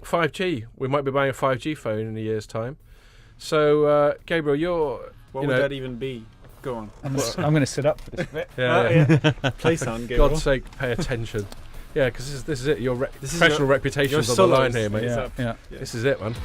5G. We might be buying a 5G phone in a year's time. So, Gabriel, What would that even be? Go on. I'm going to sit up for this bit. Yeah. Play sound, Gabriel. God's sake, pay attention. Yeah, because this is it. Your professional reputation's on the line here, mate. Yeah. This is it, man.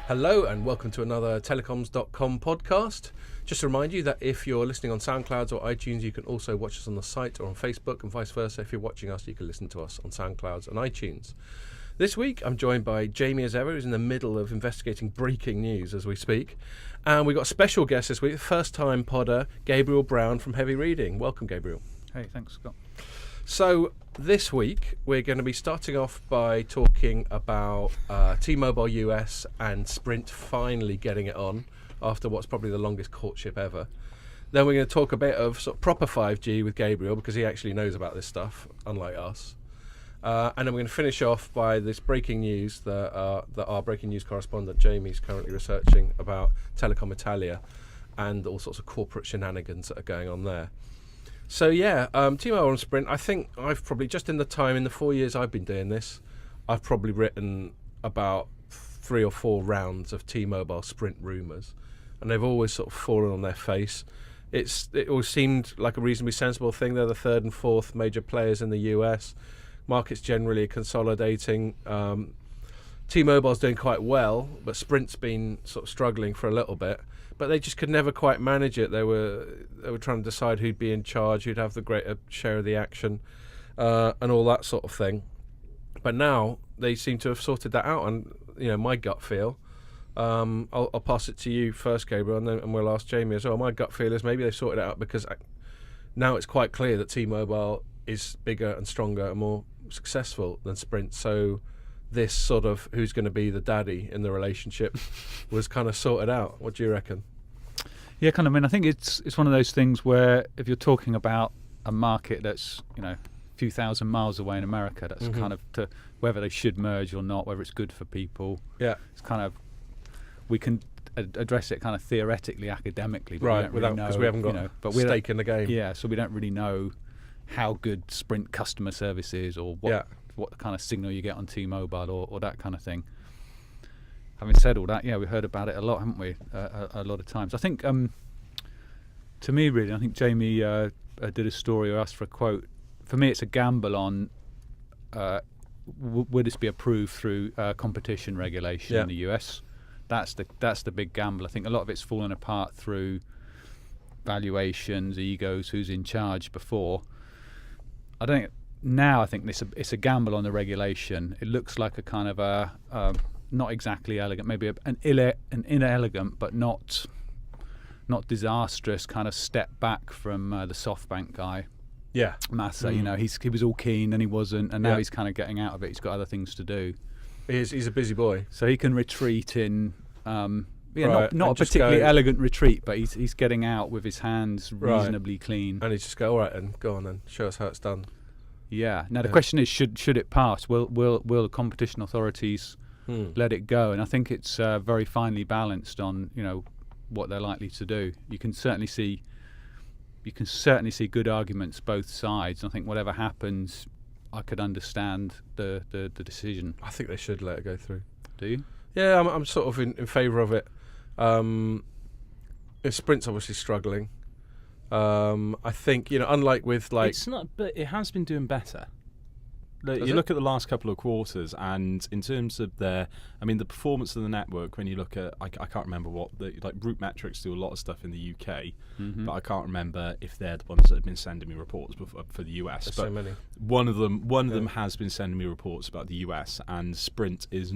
Hello and welcome to another Telecoms.com podcast. Just to remind you that if you're listening on SoundCloud or iTunes, you can also watch us on the site or on Facebook, and vice versa. If you're watching us, you can listen to us on SoundCloud and iTunes. This week, I'm joined by Jamie as ever, who's in the middle of investigating breaking news as we speak. And we've got a special guest this week, first-time podder, Gabriel Brown from Heavy Reading. Welcome, Gabriel. Hey, thanks, Scott. So, this week, we're going to be starting off by talking about T-Mobile US and Sprint finally getting it on after what's probably the longest courtship ever. Then we're going to talk a bit of sort of proper 5G with Gabriel, because he actually knows about this stuff, unlike us. And then we're going to finish off by this breaking news that our breaking news correspondent Jamie's currently researching about Telecom Italia and all sorts of corporate shenanigans that are going on there. So yeah, T-Mobile and Sprint, I think I've probably, just in the 4 years I've been doing this, I've probably written about 3 or 4 rounds of T-Mobile Sprint rumours, and they've always sort of fallen on their face. It always seemed like a reasonably sensible thing. They're the 3rd and 4th major players in the US. Markets generally consolidating. T-Mobile's doing quite well, but Sprint's been sort of struggling for a little bit. But they just could never quite manage it. They were trying to decide who'd be in charge, who'd have the greater share of the action, and all that sort of thing. But now they seem to have sorted that out. And my gut feel, I'll pass it to you first, Gabriel, and we'll ask Jamie as well. My gut feel is maybe they've sorted it out because now it's quite clear that T-Mobile is bigger and stronger and more successful than Sprint. So this sort of who's going to be the daddy in the relationship was kind of sorted out. What do you reckon? Yeah, kind of. I mean, I think it's one of those things where if you're talking about a market that's a few thousand miles away in America, that's kind of to whether they should merge or not, whether it's good for people. Yeah, it's kind of, we can address it kind of theoretically, academically, but right? Because we haven't got a stake in the game. Yeah, so we don't really know how good Sprint customer service is, or what kind of signal you get on T-Mobile, or that kind of thing. Having said all that, we've heard about it a lot, haven't we? A lot of times. I think, to me, really, I think Jamie did a story or asked for a quote. For me, it's a gamble on would this be approved through competition regulation in the US? That's the big gamble. I think a lot of it's fallen apart through valuations, egos, who's in charge before. I think it's a gamble on the regulation. It looks like a kind of a not exactly elegant, maybe an inelegant but not disastrous kind of step back from the SoftBank guy. Yeah, Massa. He was all keen and he wasn't, and now he's kind of getting out of it. He's got other things to do. He's a busy boy, so he can retreat in. Not a particularly elegant retreat, but he's getting out with his hands reasonably clean. And he's just go, all right, then go on, then show us how it's done. Yeah. Now the question is, should it pass? Will the competition authorities let it go? And I think it's very finely balanced on what they're likely to do. You can certainly see good arguments both sides. I think whatever happens, I could understand the decision. I think they should let it go through. Do you? Yeah, I'm sort of in favour of it. Sprint's obviously struggling. I think unlike with it's not, but it has been doing better. You look at the last couple of quarters, and in terms of the performance of the network, when you look at, I can't remember what Root Metrics do a lot of stuff in the UK, but I can't remember if they're the ones that have been sending me reports for the US. There's but so many. One of them has been sending me reports about the US, and Sprint is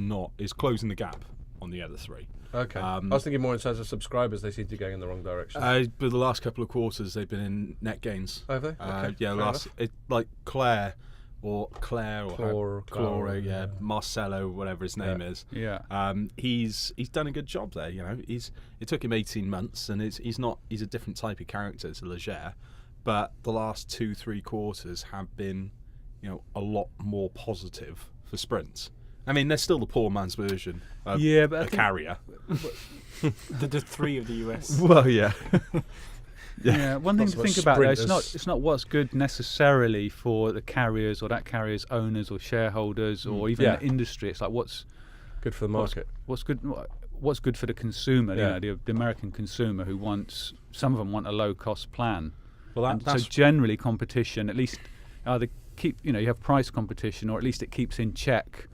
closing the gap on the other 3. Okay. I was thinking more in terms of subscribers. They seem to be going in the wrong direction. But the last couple of quarters, they've been in net gains. Have they? Okay. Claire or Marcelo, whatever his name is. Yeah. He's done a good job there. It took him 18 months, and he's a different type of character to Leger, but the last 2-3 quarters have been, a lot more positive for Sprint. I mean, they're still the poor man's version of a carrier. The 3 of the US. Well, yeah. Yeah, one thing to Lots of think about though, sprinters. it's not what's good necessarily for the carriers or that carrier's owners or shareholders or even Yeah. the industry. It's like what's Good for the market. what's good for the consumer. Yeah. You know, the American consumer who wants, some of them want a low cost plan. Well, And so generally competition, at least either you have price competition, or at least it keeps in check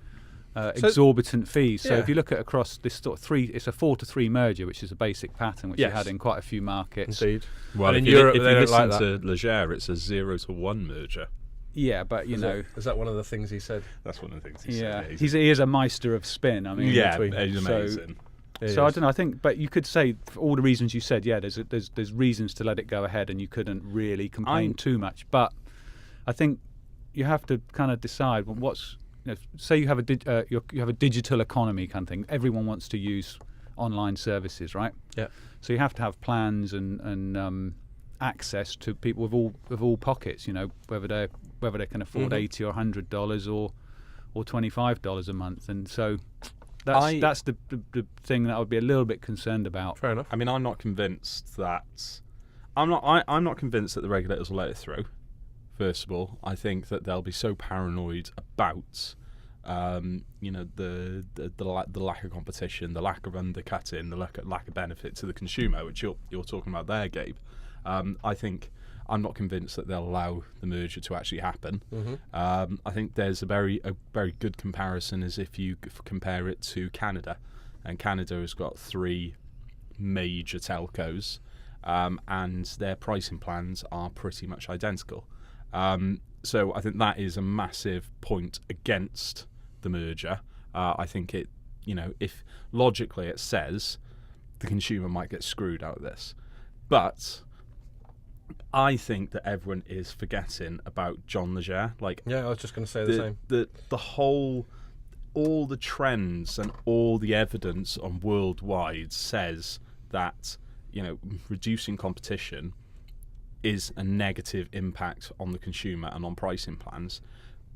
exorbitant fees. So Yeah. if you look at across this sort of it's a 4-to-3 merger, which is a basic pattern which you had in quite a few markets. Indeed. well, And if in you, Europe, if they you don't like listen that. to Leger, it's a 0-to-1 merger. Yeah, but you know, Is that one of the things he said? That's one of the things he yeah, said. he is a meister of spin. I mean, Yeah, between. he's So- amazing. So I don't know. I think, but you could say for all the reasons you said. Yeah, there's reasons to let it go ahead, and you couldn't really complain too much. But I think you have to kind of decide what's. Say you have you have a digital economy kind of thing. Everyone wants to use online services, right? Yeah. So you have to have plans and access to people with all pockets. You know, whether they can afford $80 or $100 or $25 a month, and so. That's the thing that I would be a little bit concerned about. Fair enough. I mean, I'm not convinced that I'm not convinced that the regulators will let it through. First of all, I think that they'll be so paranoid about the lack of competition, the lack of undercutting, the lack of benefit to the consumer, which you're talking about there, Gabe. I'm not convinced that they'll allow the merger to actually happen. I think there's a very good comparison as if you compare it to Canada, and Canada has got 3 major telcos, and their pricing plans are pretty much identical. So I think that is a massive point against the merger. I think if logically it says the consumer might get screwed out of this, but I think that everyone is forgetting about John Leger. Yeah, I was just going to say the same. The whole, all the trends and all the evidence on worldwide says that reducing competition is a negative impact on the consumer and on pricing plans,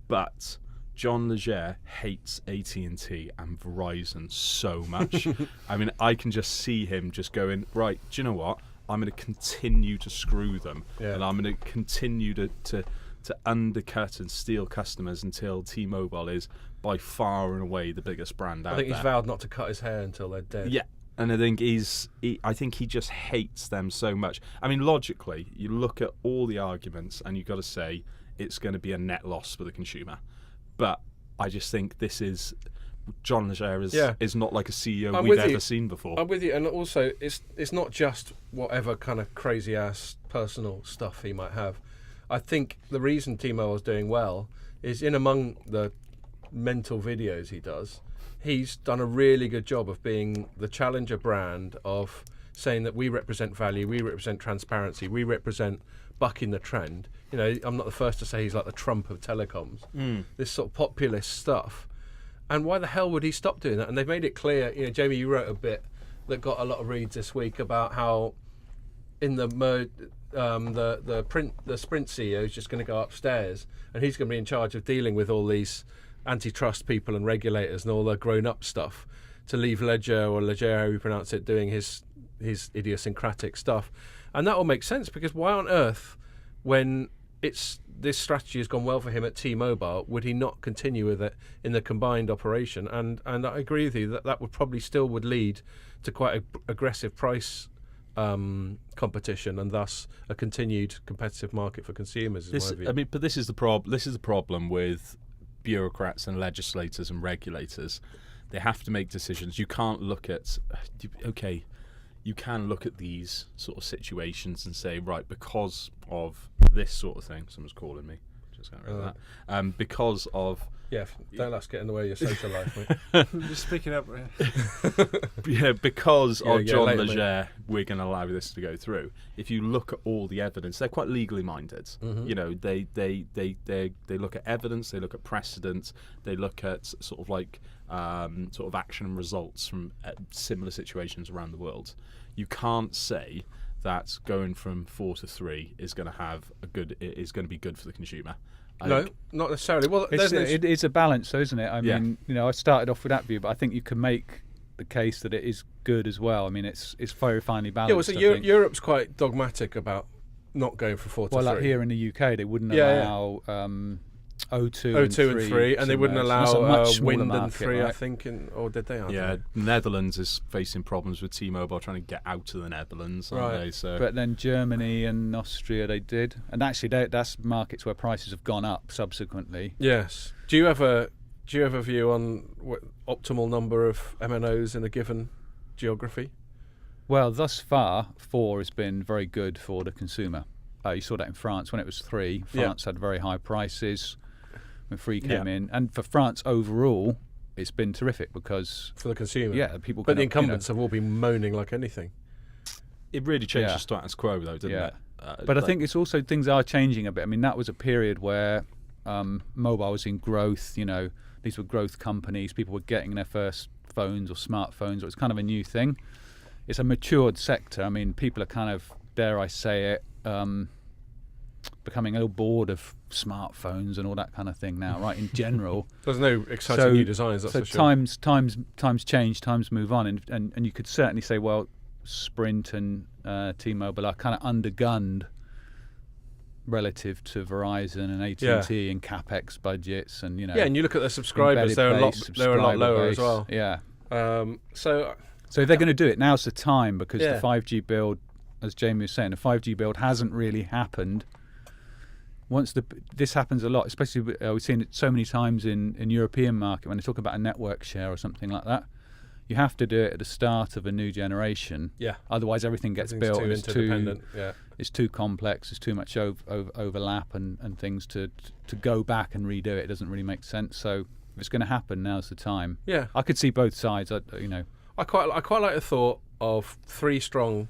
but John Leger hates AT&T and Verizon so much. I mean, I can just see him just going, right, do you know what? I'm going to continue to screw them, and I'm going to continue to undercut and steal customers until T-Mobile is by far and away the biggest brand out there. I think he's vowed not to cut his hair until they're dead. Yeah, and I think he just hates them so much. I mean, logically, you look at all the arguments, and you've got to say it's going to be a net loss for the consumer. But I just think this is. John Leger is not like a CEO we've ever seen before. I'm with you, and also it's not just whatever kind of crazy ass personal stuff he might have. I think the reason T-Mobile is doing well is in among the mental videos he does, he's done a really good job of being the challenger brand of saying that we represent value, we represent transparency, we represent bucking the trend. I'm not the first to say he's like the Trump of telecoms. This sort of populist stuff. And why the hell would he stop doing that? And they've made it clear. Jamie, you wrote a bit that got a lot of reads this week about how in the Sprint CEO is just going to go upstairs, and he's going to be in charge of dealing with all these antitrust people and regulators and all the grown-up stuff, to leave Leger, or Leger, how you pronounce it, doing his idiosyncratic stuff. And that will make sense, because why on earth, when this strategy has gone well for him at T-Mobile, would he not continue with it in the combined operation? And I agree with you that would probably still would lead to quite aggressive price competition, and thus a continued competitive market for consumers. But this is the problem. This is the problem with bureaucrats and legislators and regulators. They have to make decisions. You can't look at you can look at these sort of situations and say, right, because of this sort of thing, someone's calling me, just got rid of that, because of... Yeah, don't let's get in the way of your social life, mate. Just speaking up. Yeah, because of John later, Leger, we're going to allow this to go through. If you look at all the evidence, they're quite legally minded. They look at evidence, they look at precedent, they look at sort of action and results from similar situations around the world. You can't say that going from 4 to 3 is going to be good for the consumer. No, not necessarily. Well, It's a balance, though, isn't it? I mean, I started off with that view, but I think you can make the case that it is good as well. I mean, it's very finely balanced. Yeah, well, so Europe's quite dogmatic about not going for 4 to 3. Well, like here in the UK, they wouldn't allow O2 and 3, and they wouldn't allow Wind market, and 3, right? I think, or did they? Yeah, Netherlands is facing problems with T-Mobile trying to get out of the Netherlands, aren't they? So. But then Germany and Austria, they did, and actually that's markets where prices have gone up subsequently. Yes. Do you have a view on what optimal number of MNOs in a given geography? Well, thus far, 4 has been very good for the consumer. You saw that in France when it was 3. France had very high prices when 3 came in, and for France overall, it's been terrific because for the consumer. Yeah, people. But the incumbents have all been moaning like anything. It really changed the status quo, though, didn't it? But I think it's also things are changing a bit. I mean, that was a period where mobile was in growth. These were growth companies. People were getting their first phones or smartphones. It was kind of a new thing. It's a matured sector. I mean, people are kind of, dare I say it, becoming a little bored of smartphones and all that kind of thing now, right? In general, there's no exciting new designs. That's for sure. times change, times move on, and you could certainly say, well, Sprint and T-Mobile are kind of undergunned relative to Verizon and AT&T and capex budgets, and and you look at the subscribers; they're a lot lower as well. Yeah. So if they're going to do it, now's the time, because the 5G build, as Jamie was saying, the 5G build hasn't really happened. This happens a lot, especially we've seen it so many times in European market when they talk about a network share or something like that. You have to do it at the start of a new generation. Yeah. Otherwise, everything gets built. Too interdependent. It's too complex. There's too much overlap and things to go back and redo it. It doesn't really make sense. So if it's going to happen, now's the time. Yeah. I could see both sides. I quite like the thought of 3 strong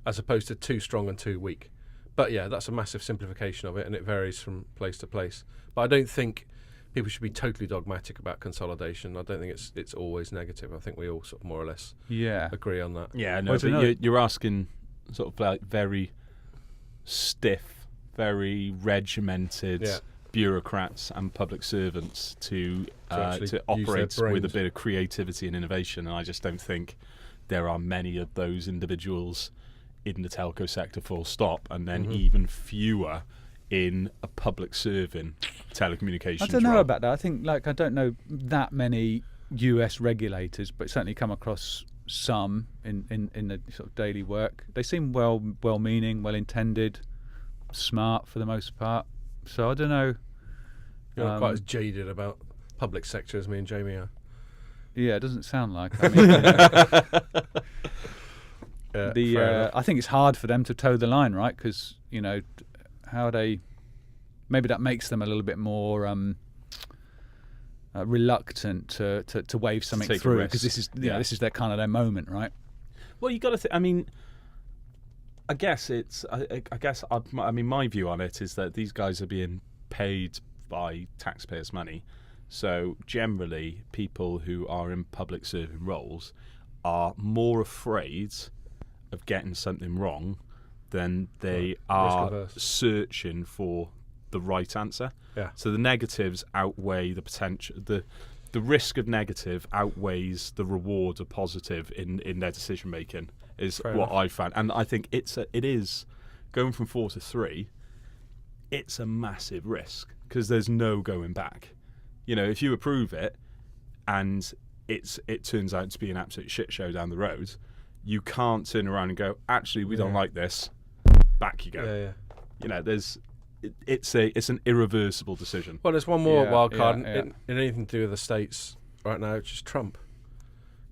as opposed to 2 strong and 2 weak. But yeah, that's a massive simplification of it, and it varies from place to place. But I don't think people should be totally dogmatic about consolidation. I don't think it's always negative. I think we all sort of more or less agree on that. Yeah, no, but you're asking sort of like very stiff, very regimented bureaucrats and public servants to operate with a bit of creativity and innovation, and I just don't think there are many of those individuals in the telco sector, full stop, and then even fewer in a public serving telecommunications. I don't know about that. I think I don't know that many US regulators, but certainly come across some in the sort of daily work. They seem well-meaning, well-intended, smart for the most part. So I don't know. You're not quite as jaded about public sector as me and Jamie are. Yeah, it doesn't sound like. I mean, I think it's hard for them to toe the line, right? Because how they, maybe that makes them a little bit more reluctant to wave something through, because this is this is their kind of their moment, right? Well, you got to. I mean, I guess it's. I mean, my view on it is that these guys are being paid by taxpayers' money, so generally, people who are in public serving roles are more afraid of getting something wrong than they are searching for the right answer. Yeah. So the negatives outweigh the potential. The risk of negative outweighs the reward of positive in their decision making is what I found, and I think it is going from 4 to 3. It's a massive risk because there's no going back. If you approve it and it turns out to be an absolute shit show down the road, you can't turn around and go, actually, we don't like this. Back you go. It's an irreversible decision. Well, there's one more wild card in anything to do with the States right now, which is Trump.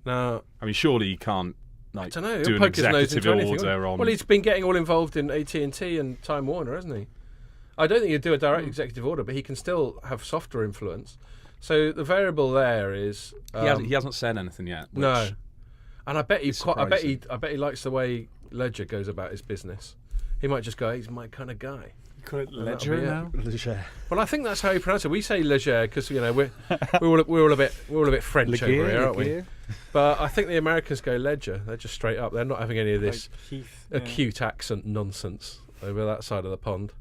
Now, I mean, surely he can't I don't know, do an executive order on. Well, he's been getting all involved in AT&T and Time Warner, hasn't he? I don't think he'd do a direct executive order, but he can still have softer influence. So the variable there is he hasn't said anything yet. No. And I bet he likes the way Ledger goes about his business. He might just go, he's my kind of guy. You call it Ledger now? Leger. Well, I think that's how you pronounce it. We say Leger because we're all a bit French over here, aren't we? But I think the Americans go Ledger. They're just straight up. They're not having any of this acute accent nonsense over that side of the pond.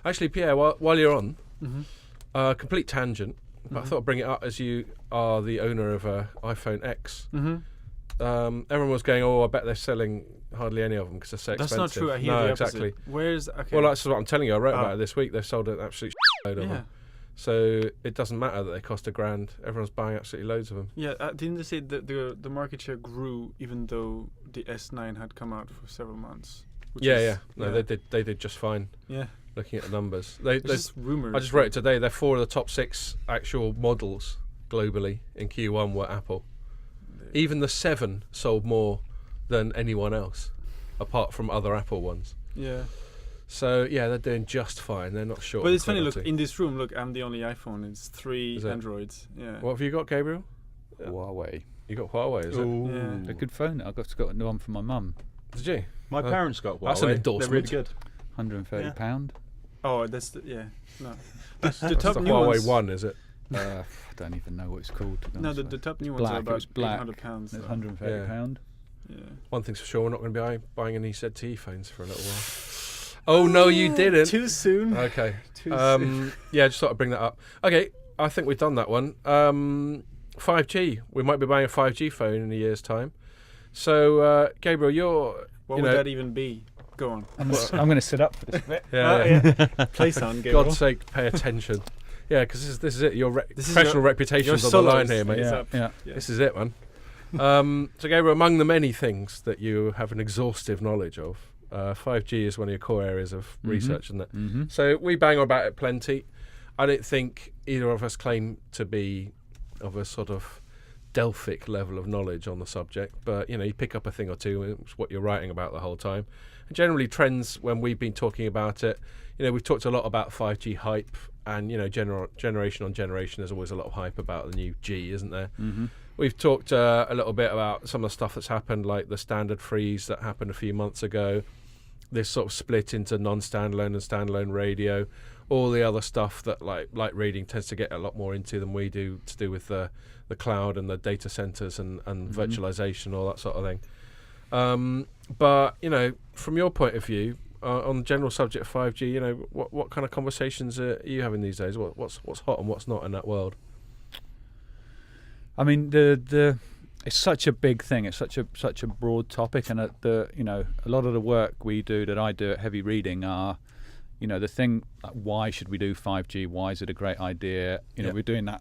Actually, Pierre, while you're on, complete tangent, but I thought I'd bring it up as you are the owner of iPhone X. everyone was going, "Oh, I bet they're selling hardly any of them because they're so expensive." That's not true. I hear no, the exactly. opposite. Where's okay? Well, that's what I'm telling you. I wrote about it this week. They've sold an absolute load of them. So it doesn't matter that they cost $1,000. Everyone's buying absolutely loads of them. Yeah, didn't they say that the market share grew even though the S9 had come out for several months? No, they did just fine. Yeah. Looking at the numbers, there's rumors. I just wrote it today. They're 4 of the top 6 actual models globally in Q1 were Apple. Even the 7 sold more than anyone else, apart from other Apple ones. Yeah. So yeah, they're doing just fine. They're not short. But it's funny. Look, in this room, I'm the only iPhone. It's 3 Androids. Yeah. What have you got, Gabriel? Huawei. You got Huawei, is it? Yeah. A good phone. I got a new one for my mum. Did you? My parents got Huawei. That's an endorsement. They're really good. £130. Oh, that's no. That's the top the new Huawei ones. One, is it? I don't even know what it's called. To be No, honest the top new with ones you. are about black. £800. It's £130. Yeah. One thing's for sure, we're not going to be buying any ZTE phones for a little while. Oh no, you didn't. Too soon. Okay. Too soon. Yeah, just thought I'd bring that up. Okay, I think we've done that one. 5G. We might be buying a 5G phone in a year's time. So, Gabriel, What would that even be? Go on. I'm going to sit up for this bit. Play sound, Gabriel. God's sake, pay attention. Yeah, because this is it. Your professional reputation's on the line here, mate. Yeah. This is it, man. So, Gabriel, among the many things that you have an exhaustive knowledge of, 5G is one of your core areas of research, isn't it? Mm-hmm. So we bang on about it plenty. I don't think either of us claim to be of a sort of Delphic level of knowledge on the subject, but you pick up a thing or two, and it's what you're writing about the whole time. And generally, trends when we've been talking about it, we've talked a lot about 5G hype, and generation on generation, there's always a lot of hype about the new G, isn't there? Mm-hmm. We've talked a little bit about some of the stuff that's happened, like the standard freeze that happened a few months ago, this sort of split into non-standalone and standalone radio, all the other stuff that like reading tends to get a lot more into than we do, to do with the cloud and the data centers and virtualization, all that sort of thing. But from your point of view, on the general subject of 5G, what kind of conversations are you having these days? What's hot and what's not in that world? I mean, it's such a big thing. It's such a broad topic, and a lot of the work we do, that I do at Heavy Reading, are, the thing like, why should we do 5G? Why is it a great idea? We're doing that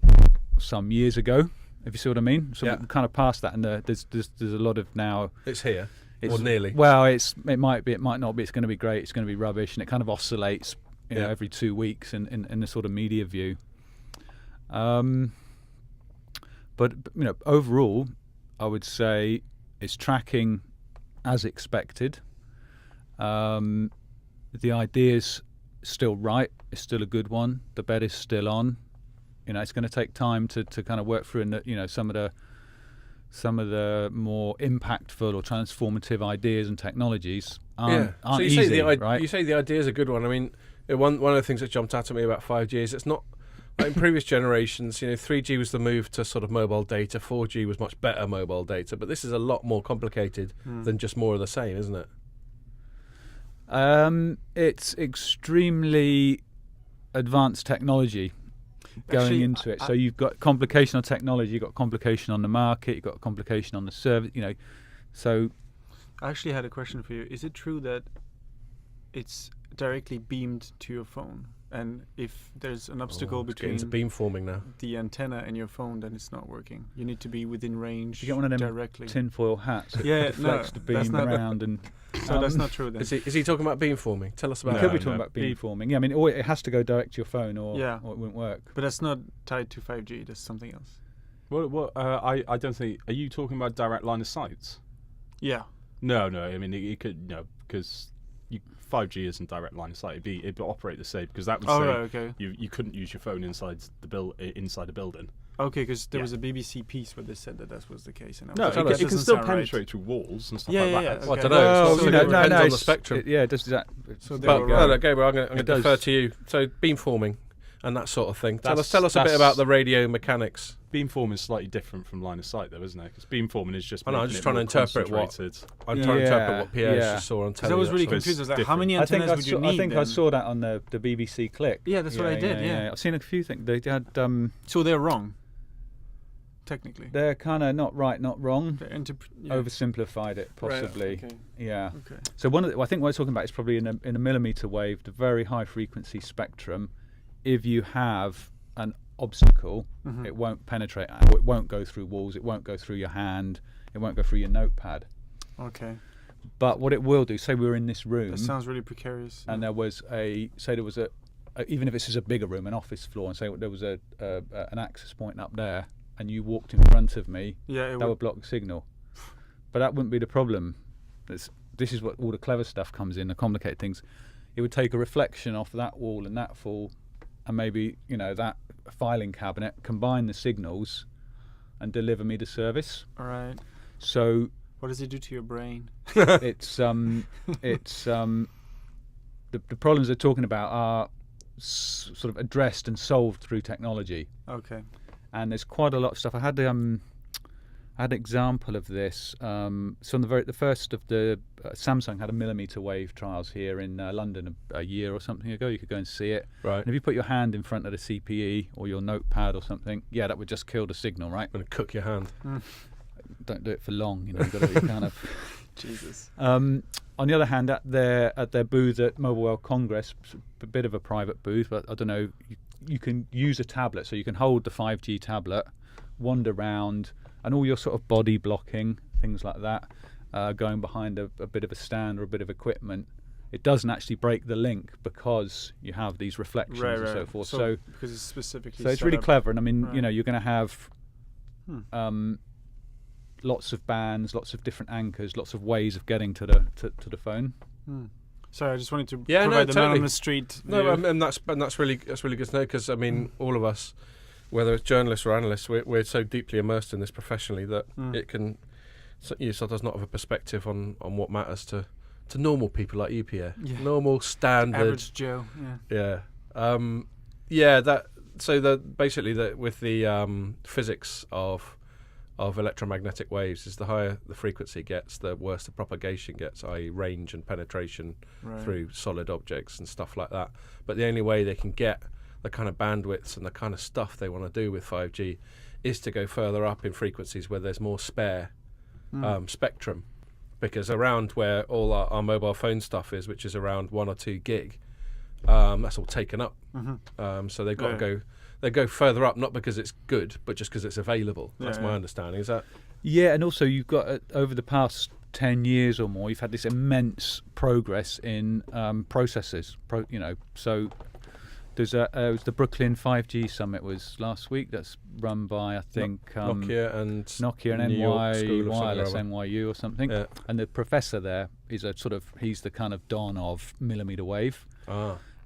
some years ago, if you see what I mean. So we're kind of past that, and there's a lot of now. It's here, or nearly. Well, it might be, it might not be. It's going to be great. It's going to be rubbish, and it kind of oscillates, every 2 weeks in the sort of media view. But overall, I would say it's tracking as expected. The idea's still right. It's still a good one. The bet is still on. It's going to take time to kind of work through, and some of the more impactful or transformative ideas and technologies aren't so you easy, say right? You say the idea is a good one. I mean, one of the things that jumped out at me about 5G is it's not. Like in previous generations, 3G was the move to sort of mobile data. 4G was much better mobile data, but this is a lot more complicated than just more of the same, isn't it? It's extremely advanced technology going into it. So you've got complication on technology, you've got complication on the market, you've got complication on the service. So I actually had a question for you. Is it true that it's directly beamed to your phone? And if there's an obstacle between beamforming now, the antenna and your phone, then it's not working. You need to be within range. You get one of them directly. tinfoil hats that deflects the beam around. And so that's not true then. Is he talking about beamforming? Tell us about it. it. Could be talking about beamforming. Yeah, I mean, it has to go direct to your phone, or it wouldn't work. But that's not tied to 5G. That's something else. Well, I don't think. Are you talking about direct line of sight? Yeah. No. I mean, it could because 5G isn't direct line of sight. It'd operate the same, because that would say you couldn't use your phone inside a building. Okay, because there was a BBC piece where they said that was the case. And it can still penetrate through walls and stuff like that. Yeah. Well, I don't know. It depends on the spectrum. It does that. So Gabriel, I'm going to defer to you. So beamforming and that sort of thing. Tell us a bit about the radio mechanics. Beamforming is slightly different from line of sight, though, isn't it? Because beamforming is just. I'm just trying to interpret what Pierre just saw on television. I was really confused. I was like, how many antennas would you need? I think I saw that on the BBC clip. Yeah, that's what I did. Yeah, I've seen a few things. They had. So they're wrong. technically. They're kind of not right, not wrong. They're Oversimplified it, possibly. Okay. Yeah. Okay. So I think what we're talking about is probably in a millimeter wave, the very high frequency spectrum. If you have an obstacle, it won't penetrate. It won't go through walls. It won't go through your hand. It won't go through your notepad. Okay. But what it will do, say we were in this room. That sounds really precarious. And there was even if this is a bigger room, an office floor, and say there was an access point up there, and you walked in front of me, that would block the signal. But that wouldn't be the problem. This is what all the clever stuff comes in, the complicated things. It would take a reflection off that wall and that fall, and maybe that filing cabinet, combine the signals, and deliver me the service. All right. So what does it do to your brain? it's the problems they're talking about are sort of addressed and solved through technology. Okay. And there's quite a lot of stuff. I had an example of this. So on the first of the Samsung had a millimeter wave trials here in London a year or something ago. You could go and see it. Right. And if you put your hand in front of the CPE or your notepad or something, that would just kill the signal, right? Going to cook your hand. Don't do it for long. You've got to be kind of. Jesus. On the other hand, at their booth at Mobile World Congress, a bit of a private booth, but I don't know. You can use a tablet, so you can hold the 5G tablet, wander around, and all your sort of body blocking, things like that, going behind a bit of a stand or a bit of equipment. It doesn't actually break the link because you have these reflections and so forth. So because it's specifically. So it's really clever, and I mean, right. You're going to have lots of bands, lots of different anchors, lots of ways of getting to the phone. Sorry, I just wanted to provide the man on the street. No, and that's really good to know, because I mean, all of us, whether it's journalists or analysts, we're so deeply immersed in this professionally that it can sometimes not have a perspective on what matters to normal people like you, Pierre. Yeah. Normal, standard, average Joe. Yeah. Basically with the physics of electromagnetic waves, is the higher the frequency gets, the worse the propagation gets, i.e. range and penetration through solid objects and stuff like that. But the only way they can get the kind of bandwidths and the kind of stuff they want to do with 5G is to go further up in frequencies where there's more spare spectrum, because around where all our mobile phone stuff is, which is around 1 or 2 gig, that's all taken up. So they've got to go. They go further up, not because it's good, but just because it's available. That's my understanding. Is that? Yeah, and also you've got over the past 10 years or more, you've had this immense progress in processors. So there's it was the Brooklyn 5G Summit was last week. That's run by I think Nokia and NY Wireless, NYU or something. Yeah. And the professor there is he's the kind of don of millimeter wave.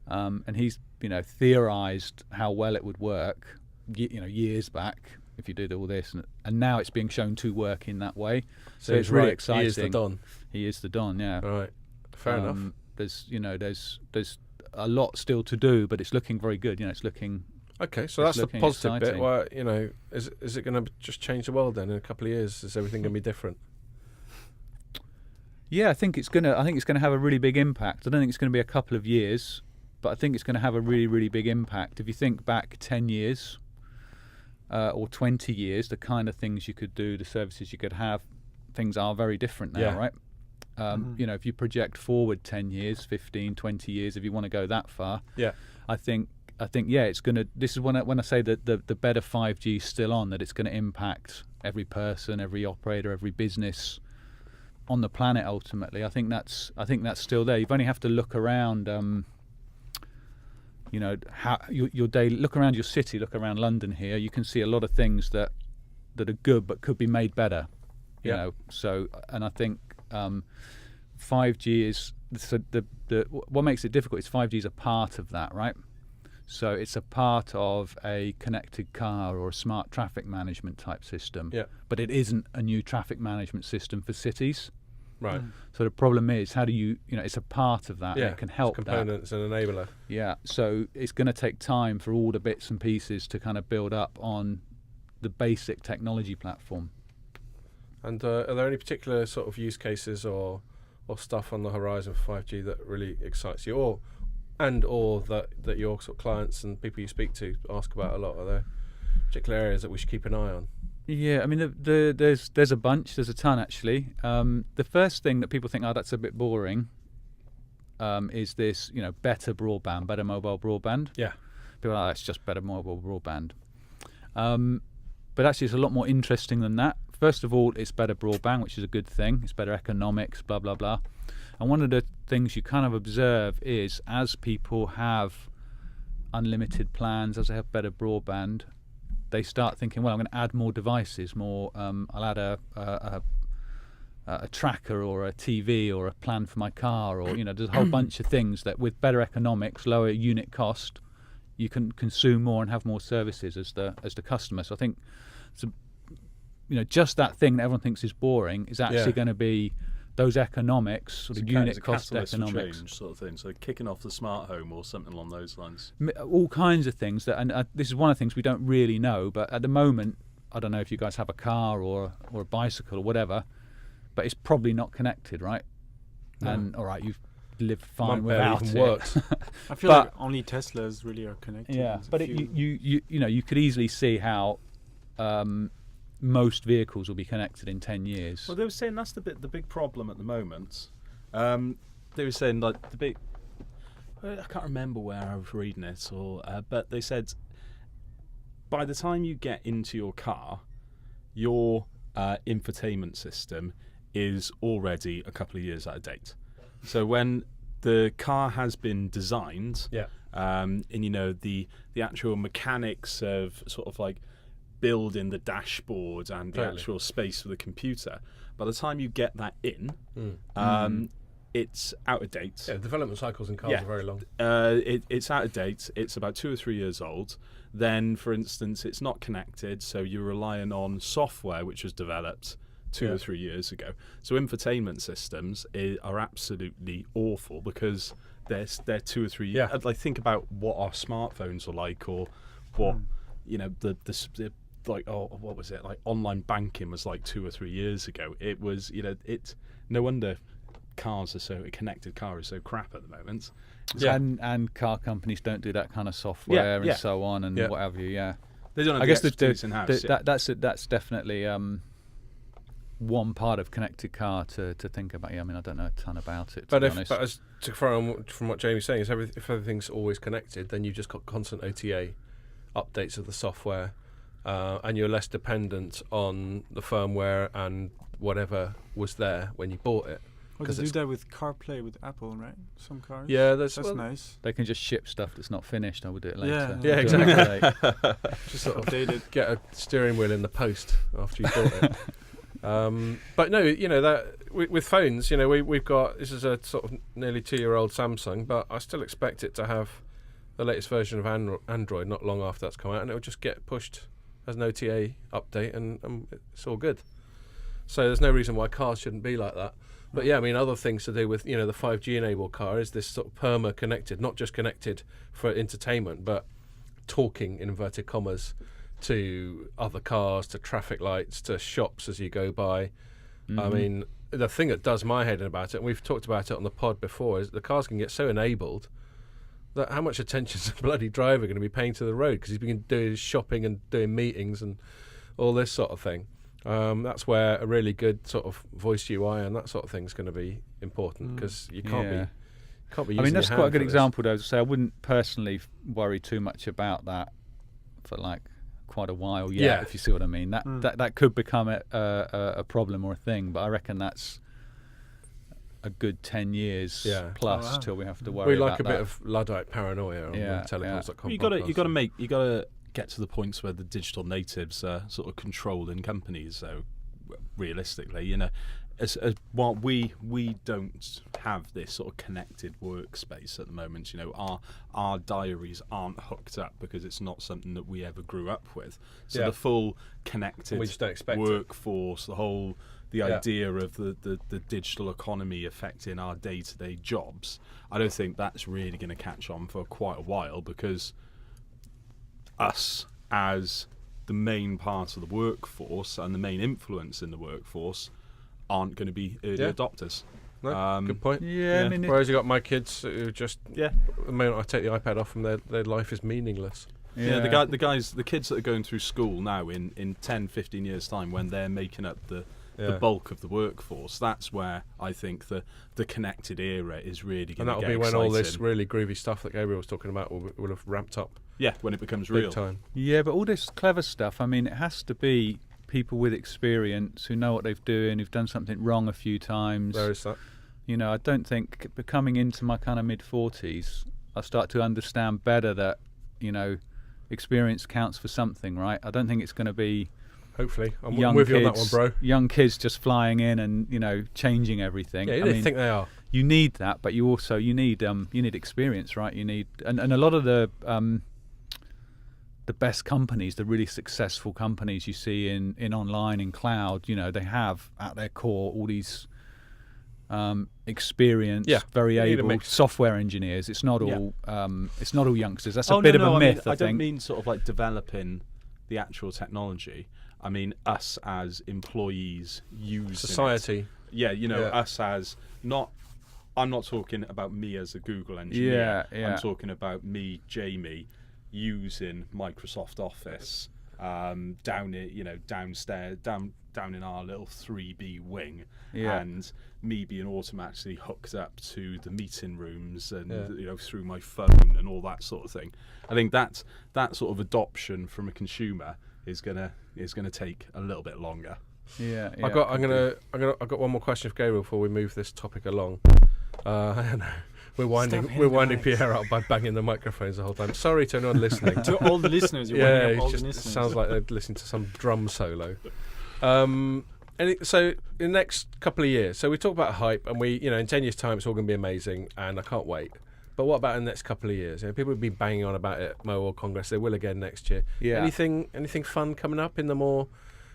And he's theorized how well it would work years back if you did all this, and now it's being shown to work in that way. So it's really exciting. He is the don. He is the don. Yeah. Right. Fair enough. There's a lot still to do, but it's looking very good. It's looking. Okay, so that's the positive exciting bit. Why is it going to just change the world then in a couple of years? Is everything going to be different? Yeah, I think it's gonna have a really big impact. I don't think it's going to be a couple of years, but I think it's going to have a really, really big impact. If you think back 10 years or 20 years, the kind of things you could do, the services you could have, things are very different now, right? If you project forward 10 years, 15, 20 years, if you want to go that far, I think it's going to. This is when I say that the better 5G is still on, that it's going to impact every person, every operator, every business on the planet. Ultimately, I think that's still there. You only have to look around. How your day. Look around your city. Look around London here. You can see a lot of things that are good but could be made better. You know. So, and I think 5G is what makes it difficult is 5G is a part of that, right? So it's a part of a connected car or a smart traffic management type system. Yeah. But it isn't a new traffic management system for cities. Right. So the problem is, how do it's a part of that. Yeah. And it can help it's components and enabler. Yeah. So it's going to take time for all the bits and pieces to kind of build up on the basic technology platform. And are there any particular sort of use cases or stuff on the horizon for 5G that really excites you, or that your sort of clients and people you speak to ask about a lot? Are there particular areas that we should keep an eye on? Yeah, I mean, there's a bunch. There's a ton actually. The first thing that people think, oh, that's a bit boring, is this, better broadband, better mobile broadband. Yeah. People are like, it's just better mobile broadband. But actually, it's a lot more interesting than that. First of all, it's better broadband, which is a good thing. It's better economics, blah, blah, blah. And one of the things you kind of observe is as people have unlimited plans, as they have better broadband, they start thinking, well, I'm going to add more devices, I'll add a tracker or a TV or a plan for my car, or there's a whole bunch of things that with better economics, lower unit cost, you can consume more and have more services as the customer. So I think just that thing that everyone thinks is boring is actually going to be those economics, sort of unit cost economics, change sort of thing. So kicking off the smart home or something along those lines. All kinds of things and this is one of the things we don't really know. But at the moment, I don't know if you guys have a car or a bicycle or whatever, but it's probably not connected, right? No. And all right, you've lived fine without it. Works. I feel like only Teslas really are connected. Yeah, but you could easily see how most vehicles will be connected in 10 years. Well, they were saying that's the big problem at the moment. They were saying like the big. I can't remember where I was reading it, but they said by the time you get into your car, your infotainment system is already a couple of years out of date. So when the car has been designed, and the actual mechanics of sort of like building the dashboard and the actual space for the computer, by the time you get that in, it's out of date. Yeah, development cycles in cars are very long. It's out of date. It's about 2 or 3 years old. Then, for instance, it's not connected, so you're relying on software which was developed 2 or 3 years ago. So infotainment systems are absolutely awful because they're 2 or 3 years. Yeah. Like think about what our smartphones are like, or what the like what was it like? Online banking was like 2 or 3 years ago. It was it's no wonder cars are so connected. Car is so crap at the moment. Yeah, and car companies don't do that kind of software and so on and what have you. Yeah, they don't have the expertise in-house. That's definitely one part of connected car to think about. Yeah, I mean, I don't know a ton about it. From what Jamie's saying, is if everything's always connected, then you've just got constant OTA updates of the software, and you're less dependent on the firmware and whatever was there when you bought it. Well, they do that with CarPlay with Apple, right? Some cars. Yeah, that's nice. They can just ship stuff that's not finished. I would do it later. Yeah, exactly. Just sort of get a steering wheel in the post after you bought it. But no, that with phones, we've got, this is a sort of nearly 2-year-old Samsung, but I still expect it to have the latest version of Android not long after that's come out, and it'll just get pushed as an OTA update, and it's all good. So there's no reason why cars shouldn't be like that. But yeah, I mean, other things to do with the 5G enabled car is this sort of perma connected, not just connected for entertainment, but talking in inverted commas to other cars, to traffic lights, to shops as you go by. I mean, the thing that does my head in about it, and we've talked about it on the pod before, is the cars can get so enabled that how much attention is the bloody driver going to be paying to the road, because he's been doing shopping and doing meetings and all this sort of thing. That's where a really good sort of voice UI and that sort of thing is going to be important, because you can't be using I mean, that's your quite a hand good for this. example, though. So I wouldn't personally worry too much about that for like quite a while yet, if you see what I mean. That could become a problem or a thing, but I reckon that's a good 10 years plus till we have to worry about that. We like a bit of Luddite paranoia on Telecoms.com. You got to get to the points where the digital natives are sort of controlling companies. So realistically, while we don't have this sort of connected workspace at the moment, our diaries aren't hooked up because it's not something that we ever grew up with. So the full connected workforce, the idea of the digital economy affecting our day-to-day jobs, I don't think that's really going to catch on for quite a while, because us as the main part of the workforce and the main influence in the workforce aren't going to be early adopters. No, good point. Yeah, I mean, whereas you got my kids who just the moment I take the iPad off them, their life is meaningless. Yeah, the kids that are going through school now in 10, 15 years' time, when they're making up the bulk of the workforce, that's where I think the connected era is really going to get exciting. And that'll be when all this really groovy stuff that Gabriel was talking about will have ramped up. Yeah, when it becomes big real. time. Yeah, but all this clever stuff, I mean, it has to be people with experience who know what they're doing, who've done something wrong a few times. There is that. You know, I don't think, coming into my kind of mid-40s, I start to understand better that, you know, experience counts for something, right? I don't think it's going to be... Hopefully. I'm with you on that one, bro. Young kids just flying in and, you know, changing everything. Yeah, I think they are. You need that, but you need experience, right? You need... And a lot of the best companies, the really successful companies you see in online, in cloud, you know, they have at their core all these experienced, very able software engineers. It's not all youngsters. That's a bit of a myth. I don't mean sort of like developing the actual technology. I mean us as employees using society. It. Yeah, you know, us as not. I'm not talking about me as a Google engineer. I'm talking about me, Jamie, using Microsoft Office downstairs, down in our little 3B wing, and me being automatically hooked up to the meeting rooms and you know, through my phone and all that sort of thing. I think that sort of adoption from a consumer is gonna take a little bit longer. I've got one more question for Gabriel before we move this topic along. I know. We're winding Pierre out by banging the microphones the whole time. Sorry to anyone listening. To all the listeners, you're winding up all the listeners. Sounds like they're listening to some drum solo. So in the next couple of years, so we talk about hype, and in 10 years' time, it's all going to be amazing, and I can't wait. But what about in the next couple of years? People have been banging on about it at Mobile Congress. They will again next year. Yeah. Anything fun coming up in the more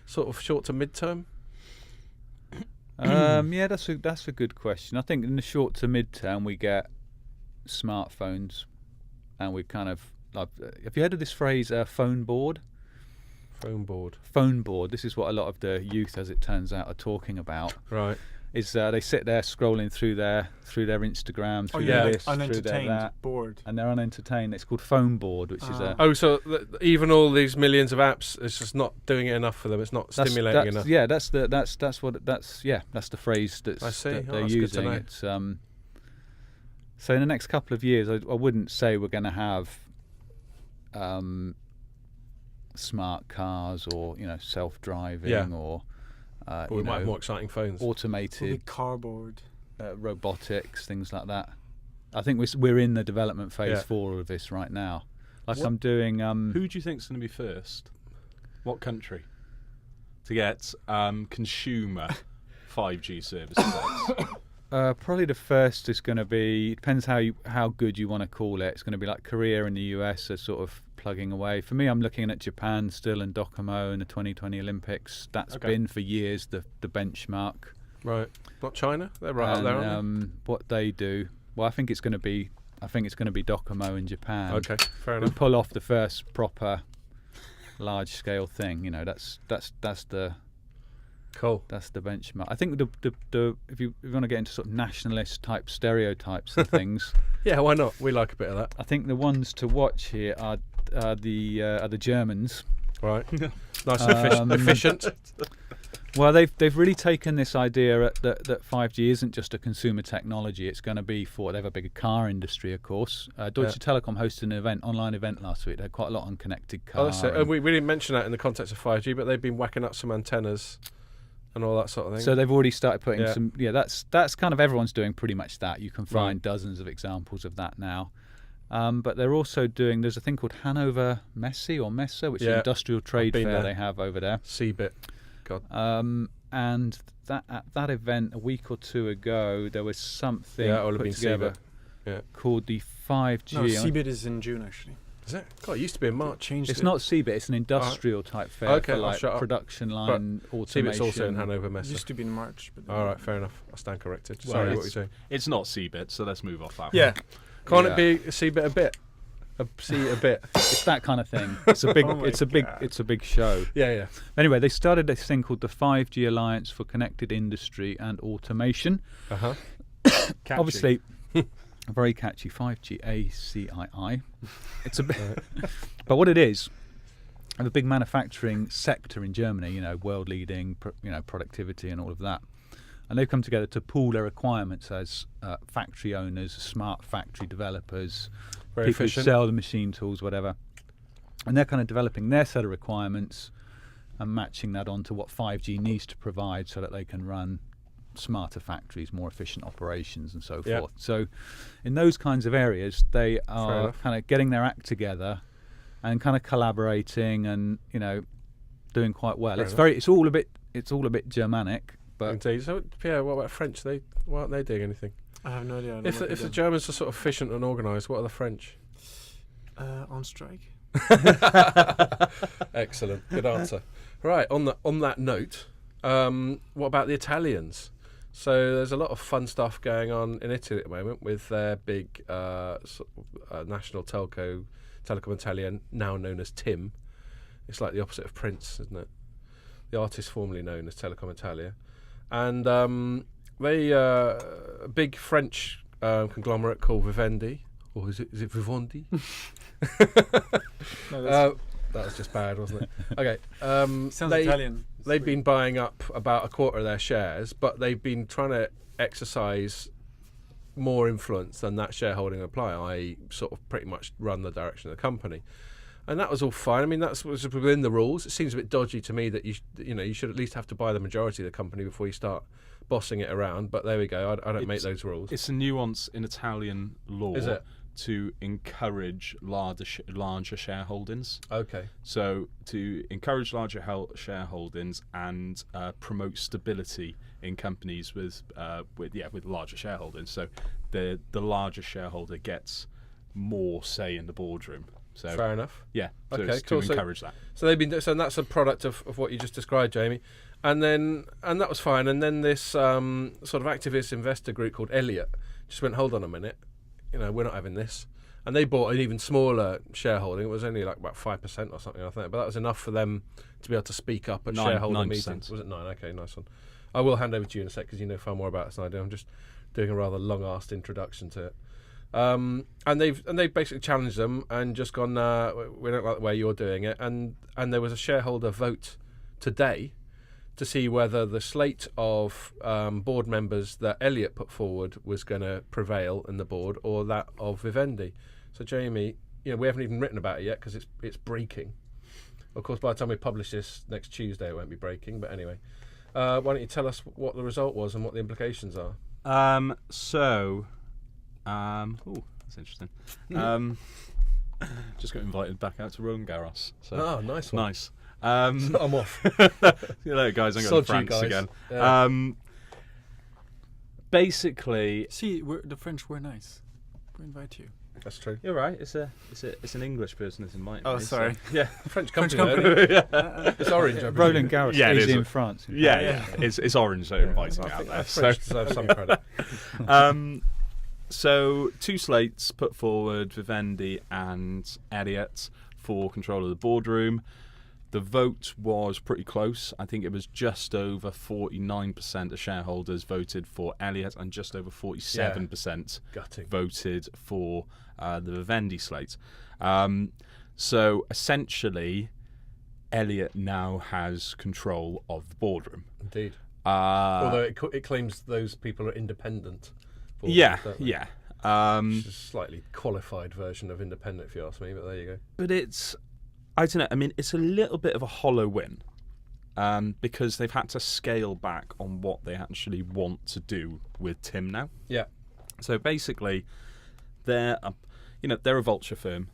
sort of short to mid-term? That's a good question. I think in the short to mid-term we get smartphones, and we kind of have you heard of this phrase, phone board? Phone board. Phone board. This is what a lot of the youth, as it turns out, are talking about. Right. Is they sit there scrolling through their Instagram, through their this, through their that, bored, and they're unentertained. It's called phone board, which is so even all these millions of apps, it's just not doing it enough for them. It's not stimulating enough. Yeah, that's the phrase that they're using. It's so in the next couple of years, I wouldn't say we're going to have smart cars or self-driving or. But we might have more exciting phones. Automated cardboard, robotics, things like that. I think we're in the development phase for all of this right now. I'm doing. Who do you think is going to be first? What country to get consumer 5G services? Probably the first is going to be, depends how good you want to call it. It's going to be like Korea and the US are sort of plugging away. For me, I'm looking at Japan still and Docomo and the 2020 Olympics. That's been for years the benchmark. Right. Not China? They're right up there, aren't they? What they do, well, I think it's going to be Docomo in Japan. Okay, fair enough. Pull off the first proper large scale thing. That's the cool. That's the benchmark. I think the if you want to get into sort of nationalist type stereotypes and things. Yeah, why not? We like a bit of that. I think the ones to watch here are the Germans. Right. Nice and efficient. Well, they've really taken this idea that 5G isn't just a consumer technology. It's going to be for, they have a big car industry, of course. Deutsche Telekom hosted an online event last week. They had quite a lot on connected cars. Oh, we didn't mention that in the context of 5G, but they've been whacking up some antennas and all that sort of thing. So they've already started putting some. Yeah, that's kind of, everyone's doing pretty much that. You can find dozens of examples of that now. But they're also doing, there's a thing called Hannover Messe, which is an industrial trade fair they have over there. CeBIT. God. And at that event a week or two ago, there was something put together called the 5G. No, CeBIT is in June, actually. Is it? God, it used to be in March. It's not CeBIT, it's an industrial type fair for like production line automation. CeBIT's also in Hannover Messe. It used to be in March. But all right, fair enough. I stand corrected. Sorry, what were you saying? It's not CeBIT, so let's move off that. Yeah. Can't it be a CeBIT a bit? See a bit. It's that kind of thing. It's a big. It's a big show. Yeah. Anyway, they started this thing called the 5G Alliance for Connected Industry and Automation. Uh-huh. Obviously, a very catchy 5G ACII. It's a bit, but what it is, I have a big manufacturing sector in Germany. World leading, productivity and all of that. And they've come together to pool their requirements as factory owners, smart factory developers, Very people efficient. who sell the machine tools, whatever. And they're kind of developing their set of requirements and matching that onto what 5G needs to provide so that they can run smarter factories, more efficient operations and so Yep. forth. So in those kinds of areas, they are enough. kind of getting their act together and kind of collaborating and, doing quite well. Fair It's all a bit Germanic. But Indeed. So, Pierre, what about French? Why aren't they doing anything? I have no idea. If the Germans are sort of efficient and organised, what are the French? On strike. Excellent. Good answer. Right. On that note, what about the Italians? So there's a lot of fun stuff going on in Italy at the moment with their big national telco, Telecom Italia, now known as TIM. It's like the opposite of Prince, isn't it? The artist formerly known as Telecom Italia. And they a big French conglomerate called Vivendi, or is it Vivendi? No, That was just bad, wasn't it? Okay. sounds Italian. They've been buying up about a quarter of their shares, but they've been trying to exercise more influence than that shareholding apply, i.e. sort of pretty much run the direction of the company. And that was all fine. I mean, that was within the rules. It seems a bit dodgy to me that you should at least have to buy the majority of the company before you start bossing it around. But there we go. I don't make those rules. It's a nuance in Italian law Is it? to encourage larger shareholdings. Okay. So to encourage larger shareholdings and promote stability in companies with larger shareholdings. So the larger shareholder gets more say in the boardroom. So Fair enough. yeah, so Okay, it's cool. to encourage that. So they've been. So that's a product of what you just described, Jamie. And that was fine. And then this sort of activist investor group called Elliott just went, hold on a minute, we're not having this. And they bought an even smaller shareholding. It was only like about 5% or something, I think. But that was enough for them to be able to speak up at shareholder 9%. meetings. Was it 9? Okay, nice one. I will hand over to you in a sec because you know far more about this than I do. I'm just doing a rather long-arsed introduction to it. And they've basically challenged them and just gone, we don't like the way you're doing it. And there was a shareholder vote today to see whether the slate of board members that Elliott put forward was going to prevail in the board or that of Vivendi. So Jamie, we haven't even written about it yet because it's breaking. Of course, by the time we publish this next Tuesday, it won't be breaking. But anyway, why don't you tell us what the result was and what the implications are? That's interesting. Just got invited back out to Roland Garros. So Oh, nice one. nice. I'm off. See you later, guys. I'm going to Sod you France guys. again. Yeah. Basically, See, the French were nice. We invite you. That's true. you're right. It's an English person that's invited Oh, me, so- sorry. Yeah, French French company. company. Though. It's orange. I presume. Roland Garros Yeah, it is is. in France. yeah. It's orange. So inviting me I out think there. the So. French deserve some credit. So two slates put forward, Vivendi and Elliott, for control of the boardroom. The vote was pretty close. I think it was just over 49% of shareholders voted for Elliott and just over 47% Gutting. voted for the Vivendi slate. So essentially, Elliott now has control of the boardroom. Indeed. Although it claims those people are independent. Yeah, don't they? yeah. Which is a slightly qualified version of independent, if you ask me. But there you go. But I don't know. I mean, it's a little bit of a hollow win because they've had to scale back on what they actually want to do with Tim now. Yeah. So basically, they're a vulture firm.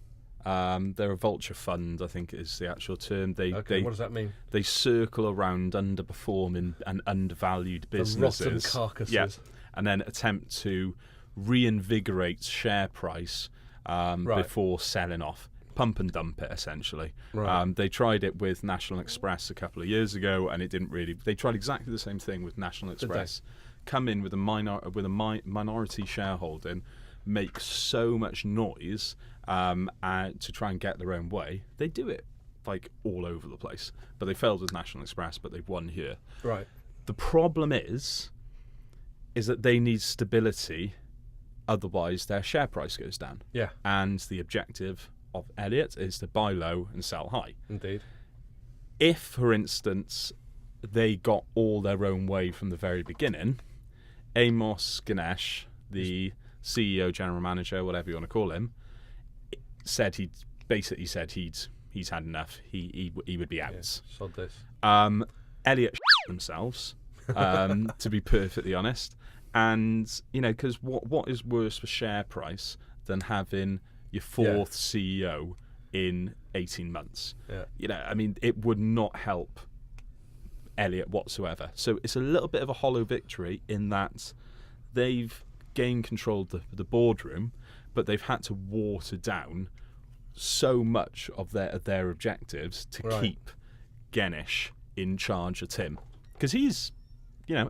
They're a vulture fund, I think is the actual term. What does that mean? They circle around underperforming and undervalued businesses. The rotten carcasses. Yeah. And then attempt to reinvigorate share price before selling off. Pump and dump it, essentially. Right. They tried it with National Express a couple of years ago, and it didn't really. They tried exactly the same thing with National Express. Come in with a minority shareholding, make so much noise to try and get their own way. They do it like all over the place, but they failed with National Express, but they've won here. Right. The problem is that they need stability otherwise their share price goes down. Yeah, And the objective of Elliott is to buy low and sell high. indeed. If, for instance, they got all their own way from the very beginning, Amos Ganesh, the CEO, general manager, whatever you want to call him, said he's had enough. He would be out. Yeah, sod this. Elliott themselves, to be perfectly honest. And, because what is worse for share price than having your fourth CEO in 18 months? Yeah. It would not help Elliott whatsoever. So it's a little bit of a hollow victory in that they've gained control of the boardroom, but they've had to water down so much of their objectives to keep Ganesh in charge of Tim. Because he's,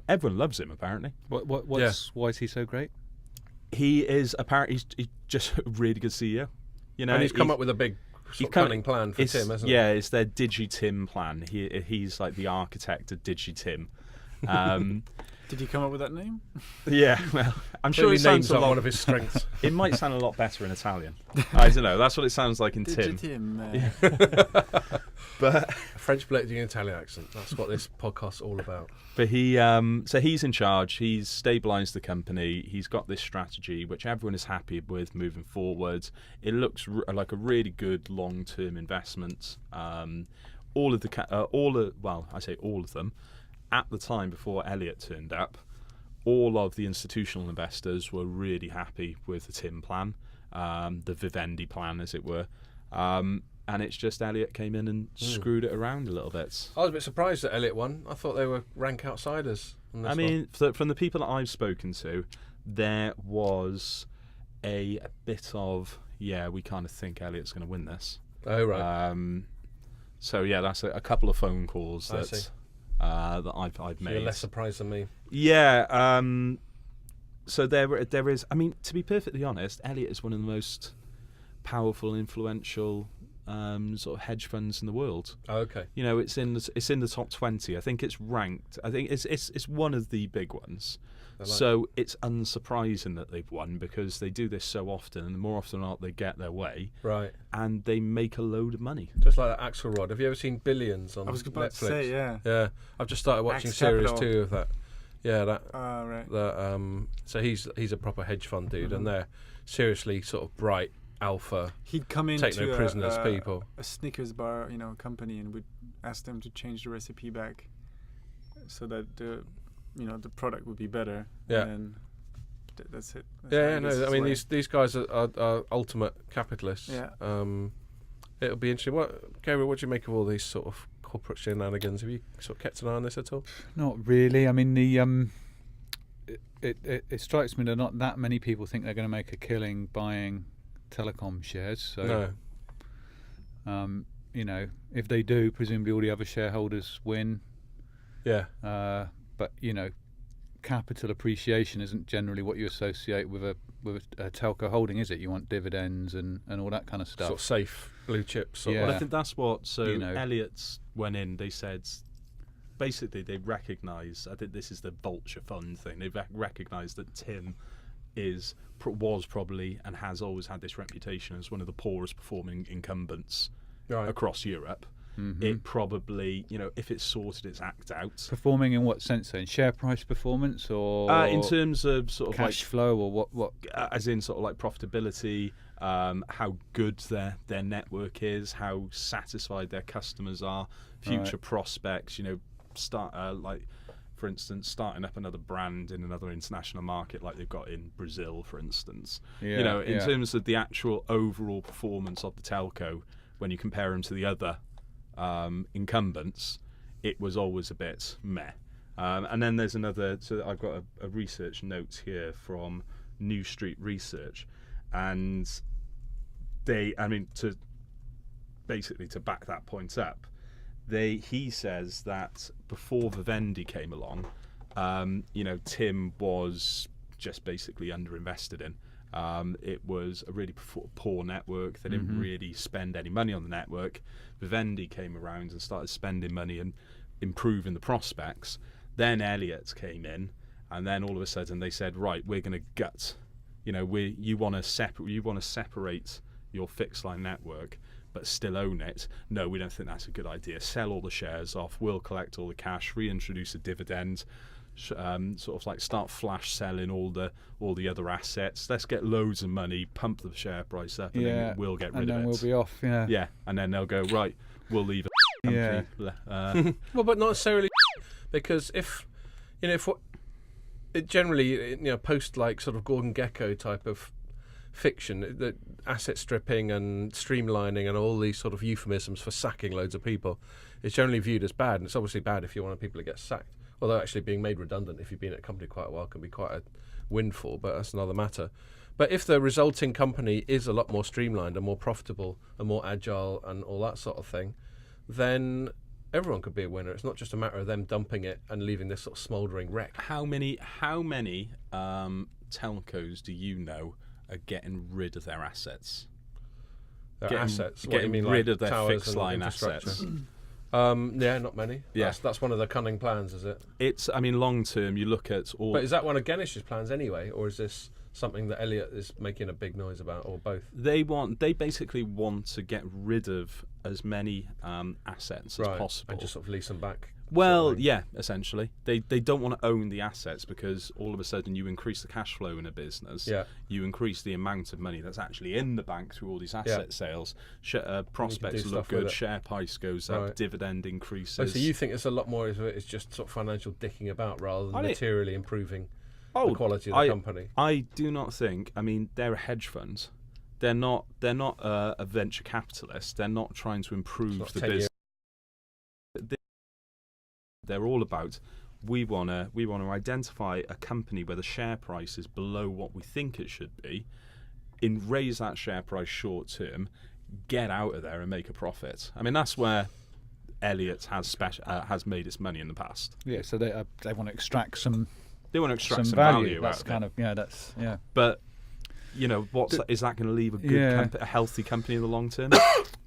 everyone loves him apparently. Why is he so great? He is apparently he's just a really good CEO. And he's come up with a big cunning plan for Tim, hasn't he? Yeah, it's their Digi-Tim plan. He's like the architect of Digi-Tim. Did he come up with that name? Yeah, well, I'm sure Clearly it sounds names are one of his strengths. It might sound a lot better in Italian. I don't know. That's what it sounds like in Tim. But A French blending Italian accent. That's what this podcast's all about. But so he's in charge. He's stabilised the company. He's got this strategy which everyone is happy with moving forward. It looks like a really good long-term investment. All of them. At the time before Elliott turned up, all of the institutional investors were really happy with the Tim plan, the Vivendi plan, as it were. And it's just Elliott came in and screwed it around a little bit. I was a bit surprised that Elliott won. I thought they were rank outsiders on this one. From the people that I've spoken to, there was a bit of, we kind of think Elliott's going to win this. Oh, right. So, that's a couple of phone calls that I've made. You're less surprised than me. Yeah. So there is. To be perfectly honest, Elliott is one of the most powerful, influential sort of hedge funds in the world. Oh, okay. It's in the top 20. I think it's ranked. I think it's one of the big ones. So it's unsurprising that they've won because they do this so often, and more often than not, they get their way. Right. And they make a load of money. Just like that Axelrod. Have you ever seen Billions on Netflix? I was about to say, yeah. Yeah. I've just started watching Axe series Capital. 2 of that. Yeah, that. Right. So he's a proper hedge fund dude, and they're seriously sort of bright alpha. He'd come in Take to no prisoners, people. a Snickers bar, company, and would ask them to change the recipe back so that the product would be better. Yeah. And that's it. That's These guys are ultimate capitalists. Yeah. It'll be interesting. Gabriel, what do you make of all these sort of corporate shenanigans? Have you sort of kept an eye on this at all? Not really. It strikes me that not that many people think they're going to make a killing buying Telecom shares. So, No. If they do, presumably all the other shareholders win. Yeah. But capital appreciation isn't generally what you associate with a telco holding, is it? You want dividends and all that kind of stuff. Sort of safe blue chips. Yeah. Well, I think that's what. So Elliott's went in. They said basically they recognise. I think this is the vulture fund thing. They recognise that Tim was probably and has always had this reputation as one of the poorest performing incumbents across Europe. Mm-hmm. It probably, if it's sorted its act out. Performing in what sense then? Share price performance or in terms of sort of cash flow or what? As in sort of like profitability, how good their network is, how satisfied their customers are, future prospects. For instance, starting up another brand in another international market like they've got in Brazil, for instance. Yeah, in terms of the actual overall performance of the telco, when you compare them to the other incumbents, it was always a bit meh. And then there's another. So I've got a research note here from New Street Research, and to back that point up, he says that before Vivendi came along, Tim was just basically underinvested in. It was a really poor network. They didn't really spend any money on the network. Vivendi came around and started spending money and improving the prospects. Then Elliott came in, and then all of a sudden they said, right, we're going to gut you want to separate your fixed line network, but still own it. No, we don't think that's a good idea. Sell all the shares off. We'll collect all the cash. Reintroduce a dividend. Sort of like start flash selling all the other assets. Let's get loads of money, pump the share price up, and then we'll get rid of it. And then we'll be off. Yeah. Yeah, and then they'll go, right, we'll leave a company. Well, but not necessarily, because if it generally, post like sort of Gordon Gekko type of fiction, the asset stripping and streamlining and all these sort of euphemisms for sacking loads of people, is generally viewed as bad, and it's obviously bad if you want people to get sacked. Although actually being made redundant if you've been at a company quite a while can be quite a windfall, but that's another matter. But if the resulting company is a lot more streamlined and more profitable and more agile and all that sort of thing, then everyone could be a winner. It's not just a matter of them dumping it and leaving this sort of smouldering wreck. How many telcos do you know are getting rid of their assets? Assets? Getting rid of their fixed line assets. Yeah, not many. Yeah. That's one of the cunning plans, is it? It's, long term, you look at all... But is that one of Ganish's plans anyway, or is this something that Elliott is making a big noise about, or both? They basically want to get rid of as many assets as possible. And just sort of lease them back. Well, yeah, essentially. They don't want to own the assets, because all of a sudden you increase the cash flow in a business. Yeah. You increase the amount of money that's actually in the bank through all these asset sales. Prospects look good, share price goes up, dividend increases. Oh, so you think it's a lot more, it's just sort of financial dicking about rather than materially improving the quality of the company? I do not think. They're a hedge fund. They're not a venture capitalist. They're not trying to improve the business. They're all about, we want to identify a company where the share price is below what we think it should be, raise that share price short term, get out of there and make a profit. That's where Elliott has made its money in the past. Yeah, so they want to extract some. They want to extract some value that's out kind of it. But is that going to leave a healthy company in the long term?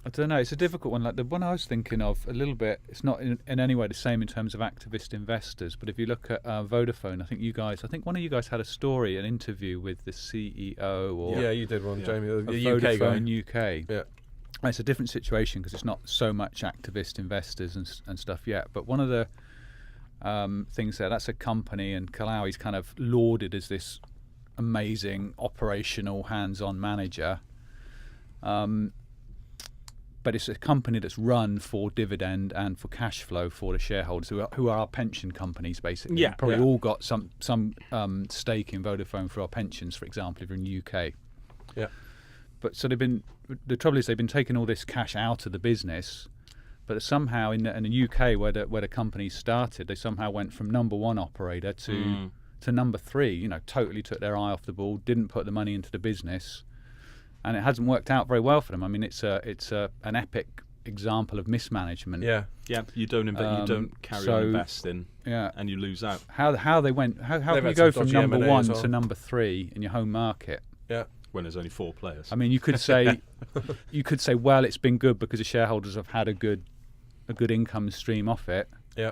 I don't know. It's a difficult one. Like the one I was thinking of a little bit. It's not in any way the same in terms of activist investors. But if you look at Vodafone, I think one of you guys had an interview with the CEO. Yeah, you did one, Jamie. The Vodafone UK. Yeah. And it's a different situation because it's not so much activist investors and stuff yet. But one of the things that's a company, and Kalaui's kind of lauded as this amazing operational hands-on manager, but it's a company that's run for dividend and for cash flow for the shareholders who are our pension companies basically. Probably all got some stake in Vodafone for our pensions, for example, if you're in the UK. Yeah. But so the trouble is they've been taking all this cash out of the business, but somehow in the UK where the company started, they somehow went from number one operator to number three. Totally took their eye off the ball, didn't put the money into the business, and it hasn't worked out very well for them. It's an epic example of mismanagement. Yeah. You don't carry on investing, and you lose out. How they went? How can you go from number one to number three in your home market? Yeah. When there's only 4 players. You could say, well, it's been good because the shareholders have had a good income stream off it. Yeah.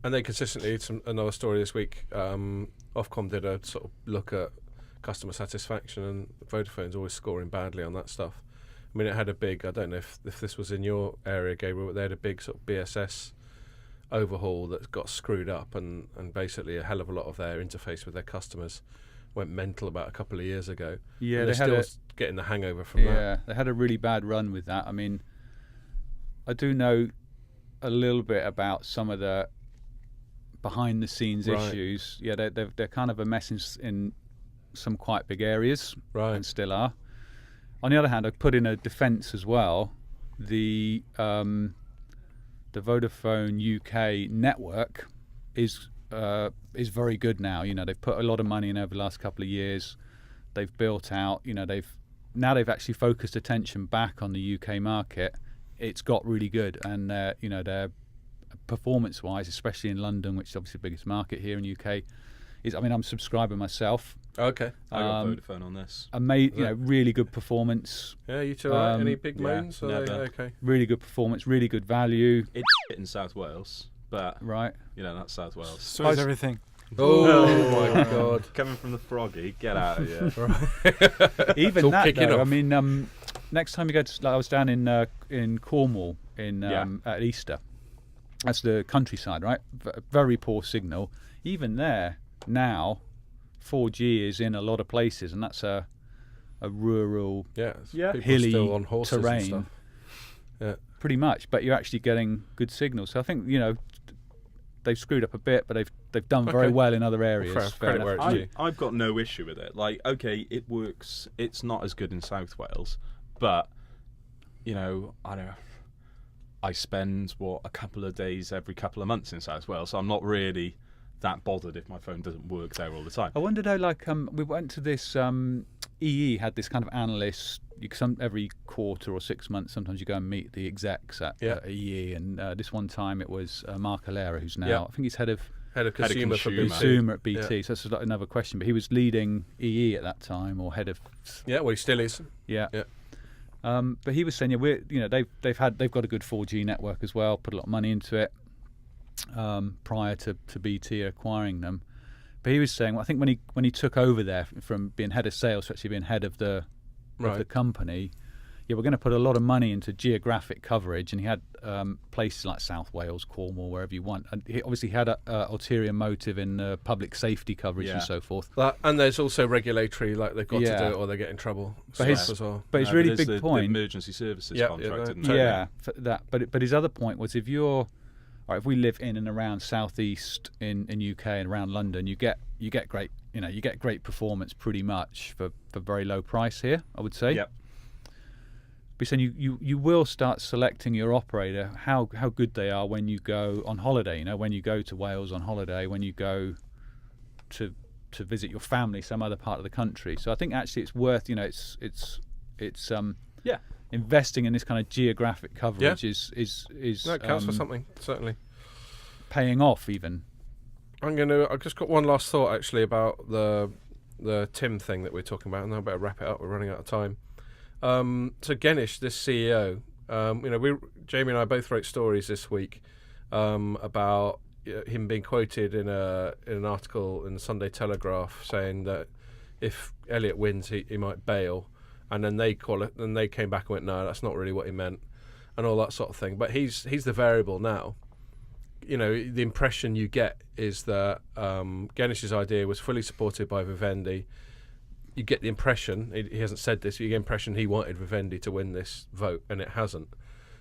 And they consistently, another story this week, Ofcom did a sort of look at customer satisfaction, and Vodafone's always scoring badly on that stuff. It had a big, I don't know if this was in your area, Gabriel, but they had a big sort of BSS overhaul that got screwed up, and basically a hell of a lot of their interface with their customers went mental about a couple of years ago. Yeah, and they're still getting the hangover from that. Yeah, they had a really bad run with that. I do know a little bit about some of the behind-the-scenes issues. Yeah, they're kind of a mess in some quite big areas, and still are. On the other hand, I put in a defence as well. The Vodafone UK network is very good now. They've put a lot of money in over the last couple of years. They've built out. They've actually focused attention back on the UK market. It's got really good, and they're performance-wise, especially in London, which is obviously the biggest market here in the UK, is. I'm a subscriber myself. Okay. I got Vodafone on this. Really good performance. Yeah, you two are any big moans? Never. Okay. Really good performance, really good value. It's in South Wales, but right. that's South Wales. So is everything. Oh my God! Coming from the Froggy, get out of here. Even that, kicking though, off. I mean, next time you go to, like, I was down in Cornwall at Easter. That's the countryside, right? Very poor signal. Even there now, 4G is in a lot of places, and that's a rural, People hilly still on horses terrain. and stuff. Yeah. Pretty much, but you're actually getting good signals. So I think they've screwed up a bit, but they've done very well in other areas. Fair Fair credit enough. where it's due. I've got no issue with it. Like, okay, it works. It's not as good in South Wales, but I don't know. I spend a couple of days every couple of months in South Wales, so I'm not really that bothered if my phone doesn't work there all the time. I wonder though, like we went to this EE had this kind of analyst. Every quarter or 6 months, sometimes you go and meet the execs at EE, and this one time it was Mark Alera, who's now I think he's head of consumer for BT. consumer at BT. So that's like another question. But he was leading EE at that time, or head of. Yeah, well, he still is. Yeah. Yeah. But he was saying, they've got a good 4G network as well. Put a lot of money into it prior to BT acquiring them. But he was saying, I think when he took over there from being head of sales to actually being head of the company, we're going to put a lot of money into geographic coverage, and he had places like South Wales, Cornwall, wherever you want. And he obviously had a ulterior motive in public safety coverage and so forth. And there's also regulatory, like they've got to do it or they get in trouble. But his really big point, the emergency services contract, isn't it? Yeah, for that. But his other point was, if we live in and around southeast in UK and around London, you get great great performance pretty much for very low price here, I would say. Yep. But so you will start selecting your operator how good they are when you go on holiday. When you go to Wales on holiday, when you go to visit your family some other part of the country. So I think actually it's worth investing in this kind of geographic coverage is that counts for something, certainly. Paying off even. I've just got one last thought actually about the Tim thing that we're talking about, and then I better wrap it up. We're running out of time. So Ganesh, this CEO, Jamie and I both wrote stories this week about him being quoted in an article in the Sunday Telegraph saying that if Elliott wins, he might bail, and then they came back and went, no, that's not really what he meant, and all that sort of thing. But he's the variable now. The impression you get is that Ganesh's idea was fully supported by Vivendi. You get the impression, he hasn't said this, you get the impression he wanted Vivendi to win this vote, and it hasn't.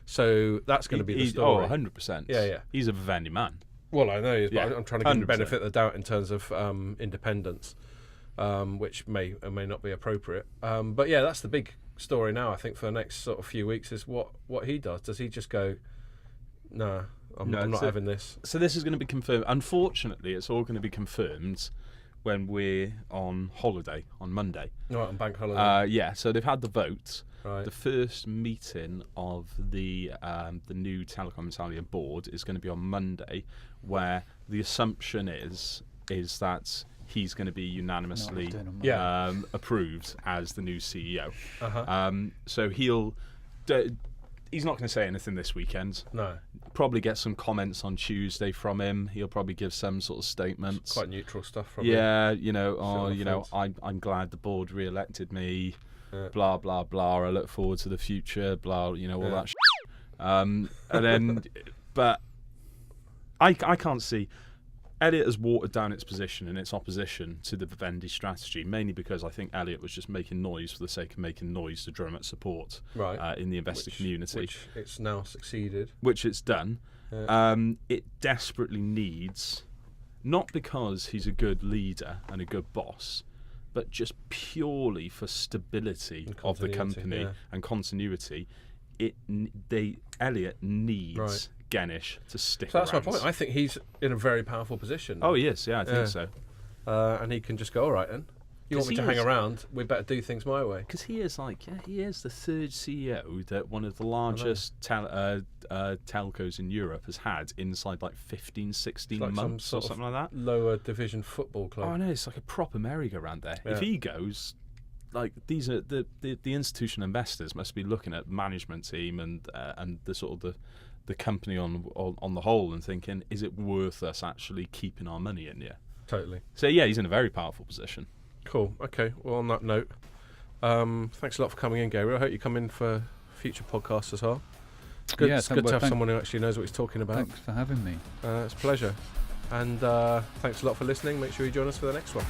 So that's going to be the story. 100%. Yeah. He's a Vivendi man. Well, I know, but I'm trying to give him the 100%. benefit of the doubt in terms of independence, which may or may not be appropriate. But yeah, that's the big story now, I think, for the next sort of few weeks, is what he does. Does he just go, nah, I'm not having this? So this is going to be confirmed. Unfortunately, it's all going to be confirmed when we're on holiday on Monday. Right, on bank holiday. So they've had the vote. Right. The first meeting of the new Telecom Italia board is going to be on Monday, where the assumption is that he's going to be unanimously approved as the new CEO. So he's not going to say anything this weekend. No. Probably get some comments on Tuesday from him. He'll probably give some sort of statements. It's quite neutral stuff from him. Yeah, I'm glad the board re-elected me. Yeah. Blah blah blah. I look forward to the future. Blah, all that. And then, but I can't see. Elliott has watered down its position in its opposition to the Vivendi strategy, mainly because I think Elliott was just making noise for the sake of making noise to drum up support in the investor community. Which it's now succeeded. Which it's done. Yeah. It desperately needs, not because he's a good leader and a good boss, but just purely for stability of the company and continuity. Elliott needs Ganesh to stick around. So that's my point. I think he's in a very powerful position. Oh, he is. Yeah, I think so. And he can just go, all right then. You want me to hang around? We better do things my way. Because he is the third CEO that one of the largest telcos in Europe has had inside 15, 16 months or something like that. Lower division football club. Oh no, it's like a proper merry-go-round there. Yeah. If he goes, these are the institutional investors must be looking at management team and the sort of the company on the whole and thinking, is it worth us actually keeping our money in here? Totally. So yeah, he's in a very powerful position. Cool. Okay. Well, on that note, thanks a lot for coming in, Gabriel. I hope you come in for future podcasts as well. It's good, it's good to have someone who actually knows what he's talking about. Thanks for having me. It's a pleasure. And thanks a lot for listening. Make sure you join us for the next one.